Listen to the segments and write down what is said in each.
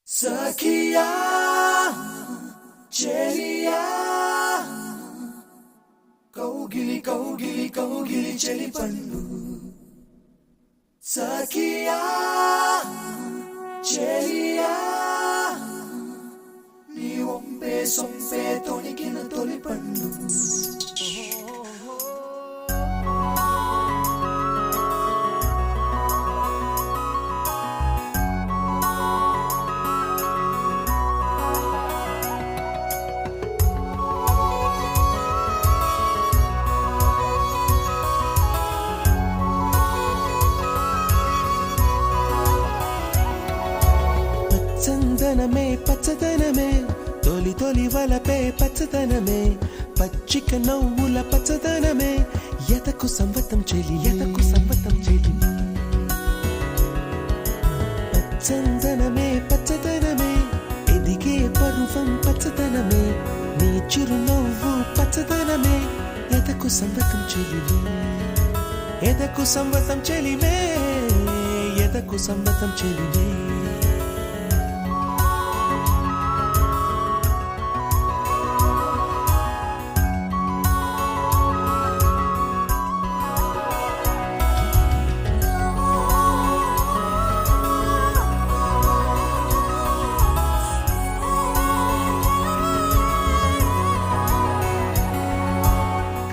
సఖియా చెలియా కౌగిలి కౌగిలి కౌగిలి చెలి పండు సఖియా చెలియా నీ ఒంపే సొంపే తొణికిన తొలి పండు చందనమే పచ్చదనమే తొలి తొలి వలపే పచ్చదనమే పచ్చిక నవ్వుల పచ్చదనమే ఎతకు సంవతం చెలి చందనమే పచ్చదనమే ఎదిగే పరువం పచ్చదనమే నీ చిరునవ్వు పచ్చదనమే ఎతకు సంవతం చెలిమే ఎదకు సంవతం చెలిమే ఎదకు సంవతం చెలిమే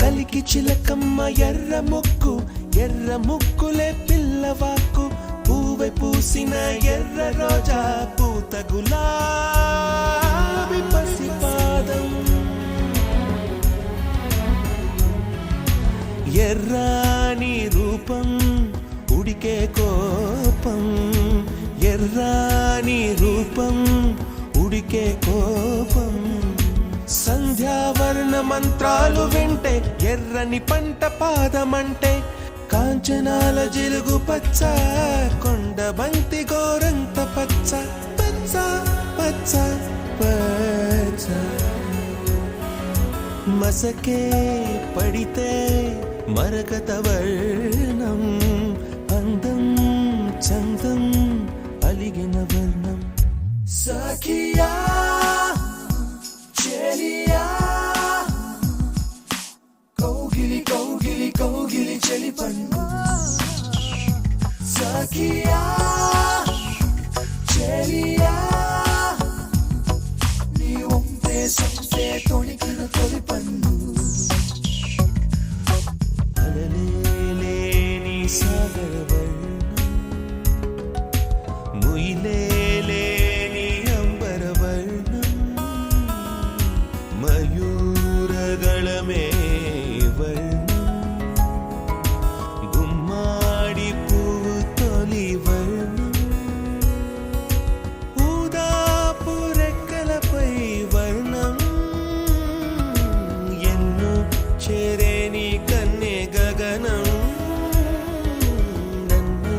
కలికి చిలకమ్మ ఎర్ర ముక్కులే పిల్లవాకు పూవె పూసిన ఎర్ర రోజా పూత గులాబీ పసిపాదం ఎర్రాని రూపం ఉడికే కోపం ఎర్రాని రూపం ఉడికే కోపం సంధ్యావర్ణ మంత్రాలు వింటే ఎర్రని పంట పాదమంటే కాంచనాల జిలుగు పచ్చ కొండ బంతి గోరంత పచ్చ పచ్చ పచ్చ పచ్చ మసకే పడితే మరకత వర్ణం అందం చందం అలిగిన వర్ణం సఖియా చెలియా కౌగిలి కౌగిలి కౌగిలి చెలి పండు సఖియా చెలియా నీ ఒంపే సొంపే తొణికిన తొలి పండు అలలేని సాగర వర్ణం ముయిలేని అంబర వర్ణం మయూరగళమే వర్ణం గుమ్మాడి పువ్వు తొలి వర్ణం ఊదాపు రెక్కలపై వర్ణం ఎన్ను చేరేని కన్నె గగనం నన్ను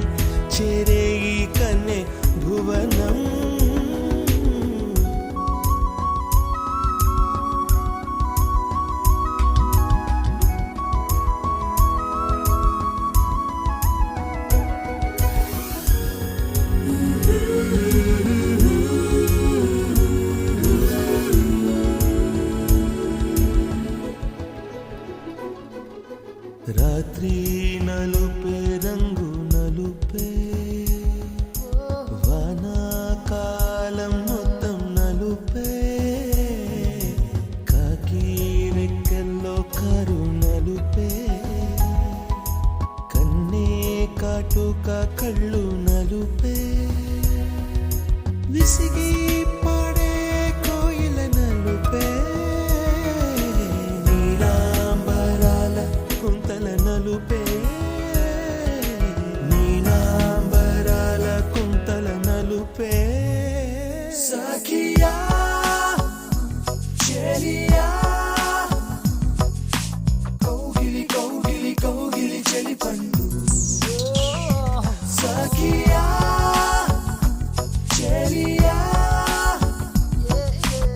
చేరే ఈ కన్నె భువనం రాత్రి నలుపే రంగు నలుపే వానాకాలం మొత్తం నలుపే కాకి రెక్కల్లో కారు నలుపే కన్నే కాటుక కళ్ళు నలుపే విసిగి పాడే కోయిల నలుపే కుంతల నలుపే నీలాంబరాల కుంతల నలుపే సఖియా చెలియా కౌగిలి కౌగిలి కౌగిలి చెలి పండు సఖియా చెలియా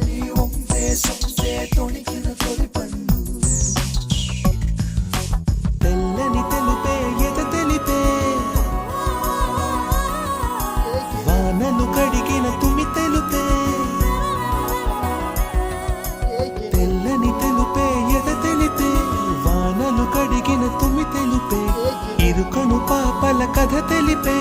నీ ఒంపే సొంపే తొణికిన తొలి పండు తెల్లని తెలుపే ఎద తెలిపే వానలు కడిగిన తుమి తెలు కను పాపల కథ తెలిపే